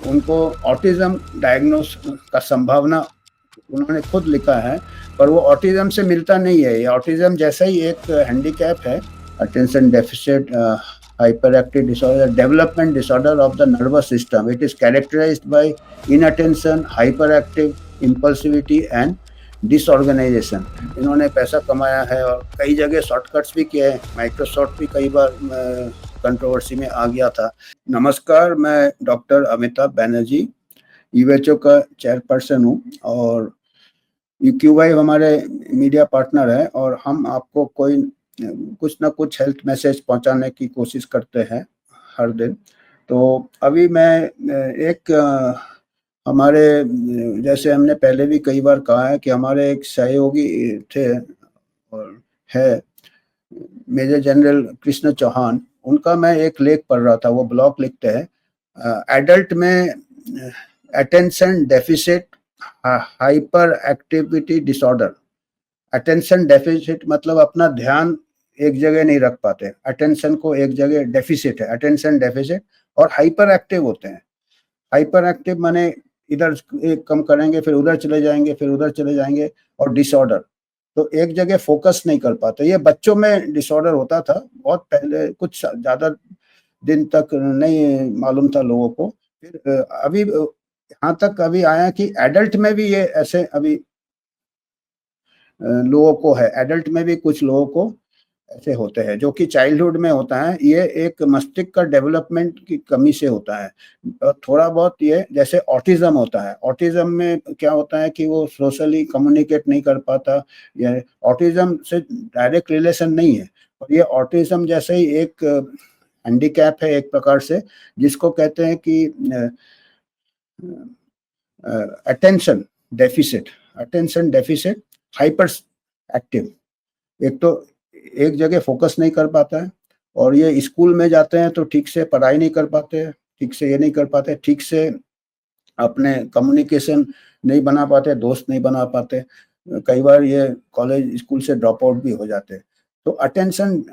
उनको autism diagnose का संभावना उन्होंने खुद लिखा है, पर वो ऑटिज्म से मिलता नहीं है। ये ऑटिज्म जैसा ही एक हैंडीकैप है, attention deficit hyper active disorder, development disorder of the nervous system. It is characterised by inattention, hyper active impulsivity and disorganisation. इन्होंने पैसा कमाया है और कई जगह शॉर्टकट्स भी किए हैं। माइक्रोसॉफ्ट भी कई बार कंट्रोवर्सी में आ गया था। नमस्कार, मैं डॉक्टर अमिताभ बैनर्जी यूएचओ का चेयरपर्सन हूँ और यूक्यूवाई हमारे मीडिया पार्टनर है और हम आपको कुछ ना कुछ हेल्थ मैसेज पहुंचाने की कोशिश करते हैं हर दिन। तो अभी मैं एक हमारे जैसे हमने पहले भी कई बार कहा है कि हमारे एक सहयोगी थे और है मेजर जनरल कृष्ण चौहान, उनका मैं एक लेख पढ़ रहा था। वो ब्लॉग लिखते हैं एडल्ट में attention deficit hyper activity disorder. Attention deficit मतलब अपना ध्यान एक जगह नहीं रख पाते, अटेंशन को एक जगह डेफिसिट है, अटेंशन डेफिसिट। और हाइपर एक्टिव होते हैं। हाइपर एक्टिव माने इधर एक कम करेंगे फिर उधर चले जाएंगे फिर उधर चले जाएंगे। और डिसऑर्डर तो एक जगह फोकस नहीं कर पाते। ये बच्चों में डिसऑर्डर होता था बहुत पहले, कुछ ज्यादा दिन तक नहीं मालूम था लोगों को। फिर अभी यहाँ तक अभी आया कि एडल्ट में भी ये ऐसे अभी लोगों को है, एडल्ट में भी कुछ लोगों को ऐसे होते हैं, जो कि चाइल्डहुड में होता है। ये एक मस्तिष्क का डेवलपमेंट की कमी से होता है। थोड़ा बहुत ये जैसे ऑटिज्म होता है। ऑटिज्म में क्या होता है कि वो सोशली कम्युनिकेट नहीं कर पाता। ये ऑटिज्म से डायरेक्ट रिलेशन नहीं है, और ये ऑटिज्म जैसे ही एक हैंडीकैप है एक प्रकार से, जिसको कहते हैं कि अटेंशन डेफिसिट हाइपर एक्टिव। एक तो एक जगह फोकस नहीं कर पाता है, और ये स्कूल में जाते हैं तो ठीक से पढ़ाई नहीं कर पाते, ठीक से ये नहीं कर पाते, ठीक से अपने कम्युनिकेशन नहीं बना पाते, दोस्त नहीं बना पाते। कई बार ये कॉलेज स्कूल से ड्रॉप आउट भी हो जाते हैं। तो attention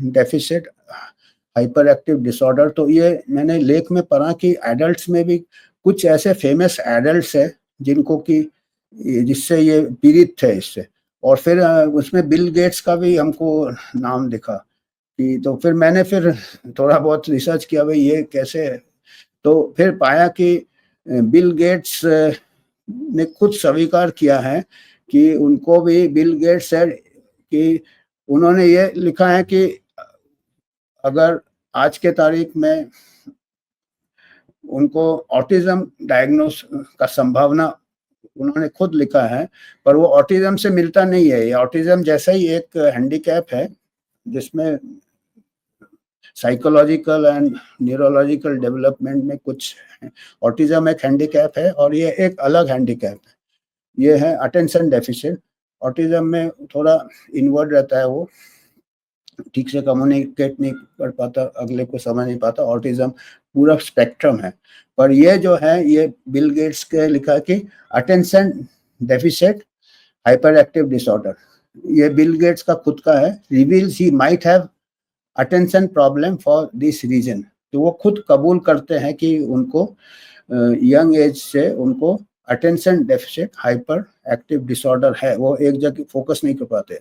deficit hyper active disorder, तो ये मैंने लेख में पढ़ा कि एडल्ट्स में भी कुछ ऐसे फेमस एडल्ट्स है जिनको कि जिससे ये पीड़ित थे इससे। और फिर उसमें बिल गेट्स का भी हमको नाम दिखा कि, तो फिर मैंने फिर थोड़ा बहुत रिसर्च किया भाई ये कैसे है। तो फिर पाया कि बिल गेट्स ने खुद स्वीकार किया है कि उनको भी, बिल गेट्स है कि उन्होंने ये लिखा है कि अगर आज के तारीख में उनको ऑटिज्म डायग्नोस का संभावना उन्होंने खुद लिखा है, पर वो ऑटिज्म से मिलता नहीं है। ये ऑटिज्म जैसा ही एक हैंडीकैप है जिसमें साइकोलॉजिकल एंड न्यूरोलॉजिकल डेवलपमेंट में कुछ है। ऑटिज्म एक हैंडीकैप है और ये एक अलग हैंडीकैप है। ये है अटेंशन डेफिसिट। ऑटिज्म में थोड़ा इनवर्ड रहता है, वो ठीक से कम्युनिकेट नहीं कर पाता, अगले को समझ नहीं पाता। ऑटिज्म पूरा स्पेक्ट्रम है। पर ये जो है ये बिल गेट्स के लिखा कि attention deficit hyper active disorder, ये बिल गेट्स का खुद का है। Reveals he might have attention problem for this reason. तो वो खुद कबूल करते हैं कि उनको यंग एज से उनको attention deficit hyper active disorder है। वो एक जगह फोकस नहीं कर पाते।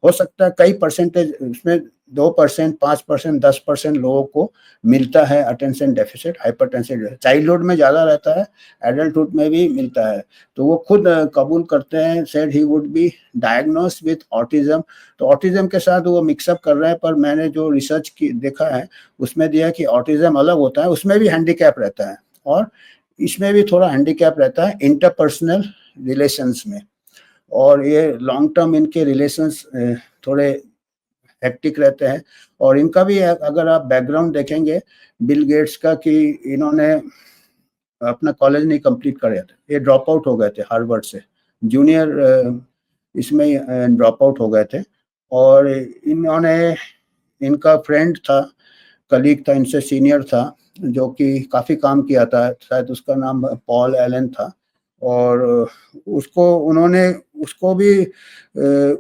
हो सकता है कई परसेंटेज उसमें 2%, 5%, 10% लोगों को मिलता है अटेंशन डेफिसिट हाइपरटेंशन। चाइल्डहुड में ज़्यादा रहता है, एडल्टहुड में भी मिलता है। तो वो खुद कबूल करते हैं, said he would be diagnosed with autism. तो ऑटिज्म के साथ वो मिक्सअप कर रहे हैं, पर मैंने जो रिसर्च की देखा है उसमें दिया कि ऑटिज्म अलग होता है, उसमें भी हैंडीकैप रहता है और इसमें भी थोड़ा हैंडीकैप रहता है इंटरपर्सनल रिलेशंस में। और ये लॉन्ग टर्म इनके रिलेशंस थोड़े हेक्टिक रहते हैं। और इनका भी अगर आप बैकग्राउंड देखेंगे बिल गेट्स का, कि इन्होंने अपना कॉलेज नहीं कंप्लीट करे थे, ये ड्रॉप आउट हो गए थे हार्वर्ड से, जूनियर इसमें ड्रॉप आउट हो गए थे। और इन्होंने, इनका फ्रेंड था, कलीग था, इनसे सीनियर था, जो कि काफ़ी काम किया था, शायद उसका नाम पॉल एलन था। और उसको उन्होंने उसको भी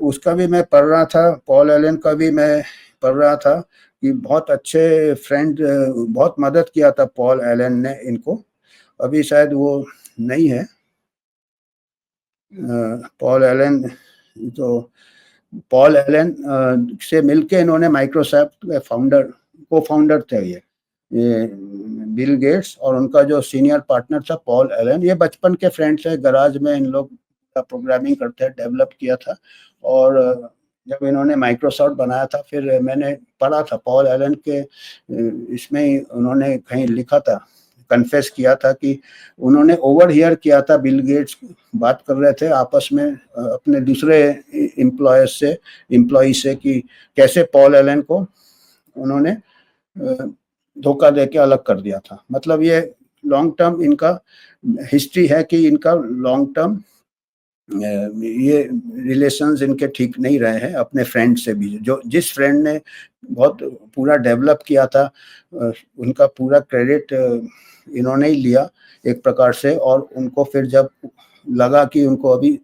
उसका भी मैं पढ़ रहा था, पॉल एलन का भी मैं पढ़ रहा था कि बहुत अच्छे फ्रेंड, बहुत मदद किया था पॉल एलन ने इनको। अभी शायद वो नहीं है। पॉल एलन, तो पॉल एलन से मिलके इन्होंने माइक्रोसॉफ्ट के को-फाउंडर थे ये बिल गेट्स, और उनका जो सीनियर पार्टनर था पॉल एलन, ये बचपन के फ्रेंड थे, गैराज में इन लोग प्रोग्रामिंग करते डेवलप किया था। और जब इन्होंने माइक्रोसॉफ्ट बनाया था, फिर मैंने पढ़ा था पॉल एलन के इसमें ही उन्होंने कहीं लिखा था, कन्फेस किया था कि उन्होंने ओवरहियर किया था, बिल गेट्स बात कर रहे थे आपस में अपने दूसरे एम्प्लॉय से कि कैसे पॉल एलन को उन्होंने धोखा देके अलग कर दिया था। मतलब ये लॉन्ग टर्म इनका हिस्ट्री है कि इनका लॉन्ग टर्म ये रिलेशंस इनके ठीक नहीं रहे हैं अपने फ्रेंड से भी। जो जिस फ्रेंड ने बहुत पूरा डेवलप किया था, उनका पूरा क्रेडिट इन्होंने ही लिया एक प्रकार से, और उनको फिर जब लगा कि उनको अभी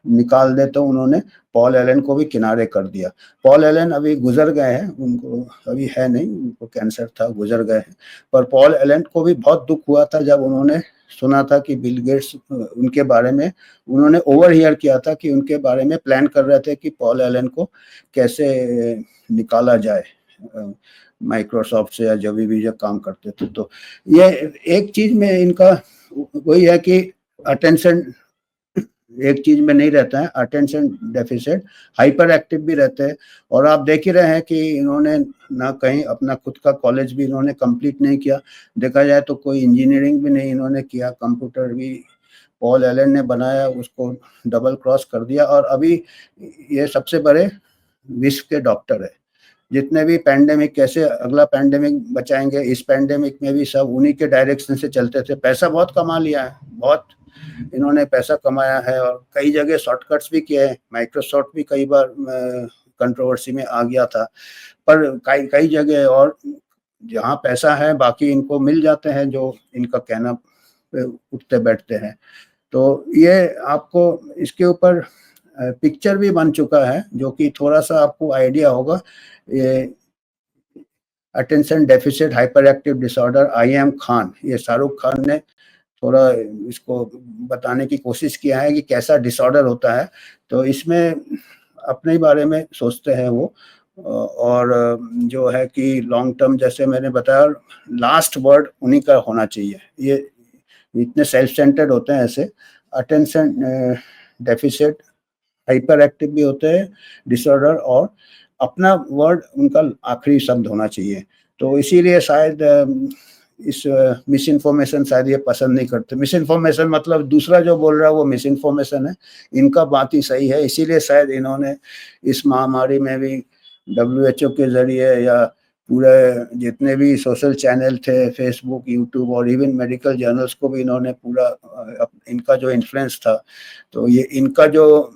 निकाल दे, तो उन्होंने पॉल एलन को भी किनारे कर दिया। पॉल एलन अभी गुजर गए हैं, उनको अभी है नहीं, उनको कैंसर था, गुजर गए हैं। पर पॉल एलन को भी बहुत दुख हुआ था जब उन्होंने सुना था कि बिल गेट्स उनके बारे में, उन्होंने ओवरहियर किया था कि उनके बारे में प्लान कर रहे थे कि पॉल एलन को कैसे निकाला जाए माइक्रोसॉफ्ट से, या जब भी जब काम करते थे। तो ये एक चीज में इनका वही है कि अटेंशन एक चीज में नहीं रहता है, अटेंशन डेफिसिट, हाइपर एक्टिव भी रहते हैं। और आप देख ही रहे हैं कि इन्होंने ना कहीं अपना खुद का कॉलेज भी इन्होंने कंप्लीट नहीं किया, देखा जाए तो कोई इंजीनियरिंग भी नहीं इन्होंने किया, कंप्यूटर भी पॉल एलन ने बनाया, उसको डबल क्रॉस कर दिया, और अभी ये सबसे बड़े विश्व के डॉक्टर है। जितने भी पैंडेमिक, कैसे अगला पैंडेमिक बचाएंगे, इस पैंडेमिक में भी सब उन्हीं के डायरेक्शन से चलते थे। पैसा बहुत कमा लिया है, बहुत इन्होंने पैसा कमाया है, और कई जगह शॉर्टकट्स भी किए हैं। माइक्रोसॉफ्ट भी कई बार कंट्रोवर्सी में आ गया था, पर कई जगह और जहाँ पैसा है बाकी इनको मिल जाते हैं जो इनका कहना पे उठते बैठते हैं। तो ये आपको इसके ऊपर पिक्चर भी बन चुका है, जो कि थोड़ा सा आपको आइडिया होगा। ये attention deficit hyper active disorder, I am Khan, ये शाहरुख खान ने थोड़ा इसको बताने की कोशिश किया है कि कैसा डिसऑर्डर होता है। तो इसमें अपने बारे में सोचते हैं वो, और जो है कि लॉन्ग टर्म, जैसे मैंने बताया, लास्ट वर्ड उन्हीं का होना चाहिए। ये इतने सेल्फ सेंटर्ड होते हैं ऐसे, अटेंशन डेफिसिट हाइपर एक्टिव भी होते हैं डिसऑर्डर, और अपना वर्ड उनका आखिरी शब्द होना चाहिए। तो इसीलिए शायद इस मिस इन्फॉर्मेशन शायद ये पसंद नहीं करते। मिस इन्फॉर्मेशन मतलब दूसरा जो बोल रहा है वो मिस इन्फॉर्मेशन है, इनका बात ही सही है। इसीलिए शायद इन्होंने इस महामारी में भी WHO के जरिए, या पूरे जितने भी सोशल चैनल थे, फेसबुक, यूट्यूब, और इवन मेडिकल जर्नल्स को भी इन्होंने पूरा इनका जो इन्फ्लुएंस था, तो ये इनका जो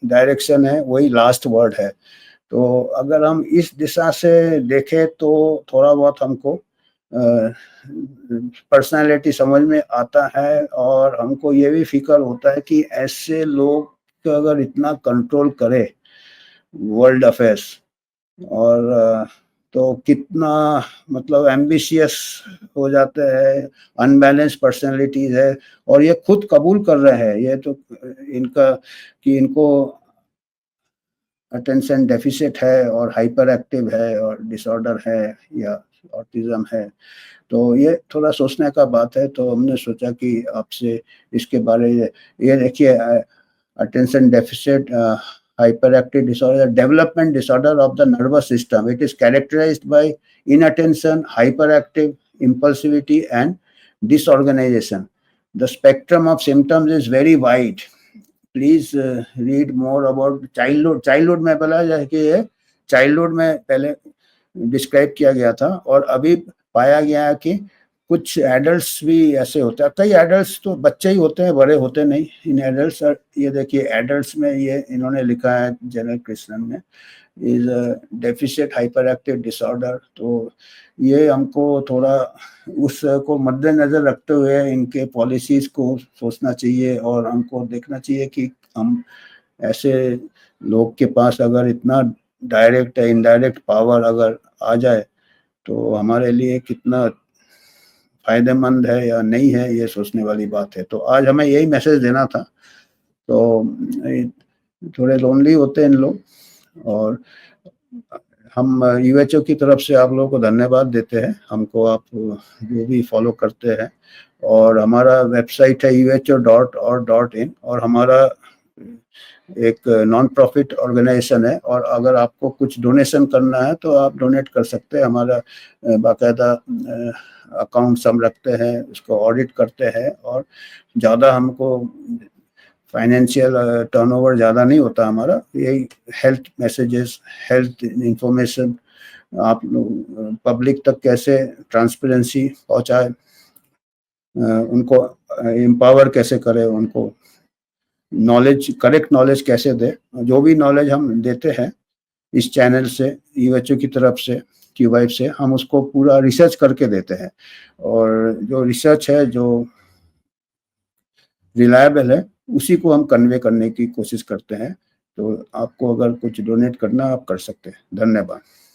डायरेक्शन है वही लास्ट वर्ड है। तो अगर हम इस दिशा से देखें तो थोड़ा बहुत हमको पर्सनालिटी समझ में आता है, और हमको ये भी फिक्र होता है कि ऐसे लोग अगर इतना कंट्रोल करे वर्ल्ड अफेयर्स, और तो कितना मतलब एम्बिशियस हो जाते हैं, अनबैलेंस पर्सनालिटीज है, और ये खुद कबूल कर रहे हैं ये तो इनका कि इनको अटेंशन डेफिसिट है, और हाइपर एक्टिव है, और डिसऑर्डर है, या ऑटिज्म है। तो ये थोड़ा सोचने का बात है। तो हमने सोचा कि आपसे इसके बारे में, ये देखिए, attention deficit hyperactive disorder, development disorder of the nervous system. It is characterized by inattention, hyperactive impulsivity, and disorganization. The spectrum of symptoms is very wide. Please read more about childhood. Childhood में बोला जाए कि ये childhood में पहले describe किया गया था, और अभी पाया गया है कि कुछ एडल्ट्स भी ऐसे होते हैं। कई एडल्ट्स तो बच्चे ही होते हैं, बड़े होते नहीं इन एडल्ट्स। ये देखिए एडल्ट्स में ये इन्होंने लिखा है जनरल कृष्णन ने, is deficient hyper active disorder. तो ये हमको थोड़ा उसको मद्देनजर रखते हुए इनके पॉलिसीज को सोचना चाहिए, और हमको देखना चाहिए कि हम ऐसे लोग के पास अगर इतना डायरेक्ट या इनडायरेक्ट पावर अगर आ जाए तो हमारे लिए कितना फ़ायदेमंद है या नहीं है, ये सोचने वाली बात है। तो आज हमें यही मैसेज देना था। तो थोड़े लोनली होते हैं इन लोग, और हम यूएचओ की तरफ से आप लोगों को धन्यवाद देते हैं। हमको आप जो भी फ़ॉलो करते हैं, और हमारा वेबसाइट है uho.org.in, और हमारा एक नॉन प्रॉफ़िट ऑर्गेनाइज़ेशन है, और अगर आपको कुछ डोनेशन करना है तो आप डोनेट कर सकते हैं। हमारा बाकायदा अकाउंट्स हम रखते हैं, उसको ऑडिट करते हैं, और ज़्यादा हमको फाइनेंशियल टर्नओवर ज़्यादा नहीं होता हमारा। यही हेल्थ मैसेजेस, हेल्थ इन्फॉर्मेशन आप लोग पब्लिक तक कैसे ट्रांसपेरेंसी पहुँचाएँ, उनको एम्पावर कैसे करें, उनको नॉलेज, करेक्ट नॉलेज कैसे दें। जो भी नॉलेज हम देते हैं इस चैनल से, यूएचओ की तरफ से, क्यूवाइब से, हम उसको पूरा रिसर्च करके देते हैं, और जो रिसर्च है, जो रिलायबल है, उसी को हम कन्वे करने की कोशिश करते हैं। तो आपको अगर कुछ डोनेट करना, आप कर सकते हैं। धन्यवाद।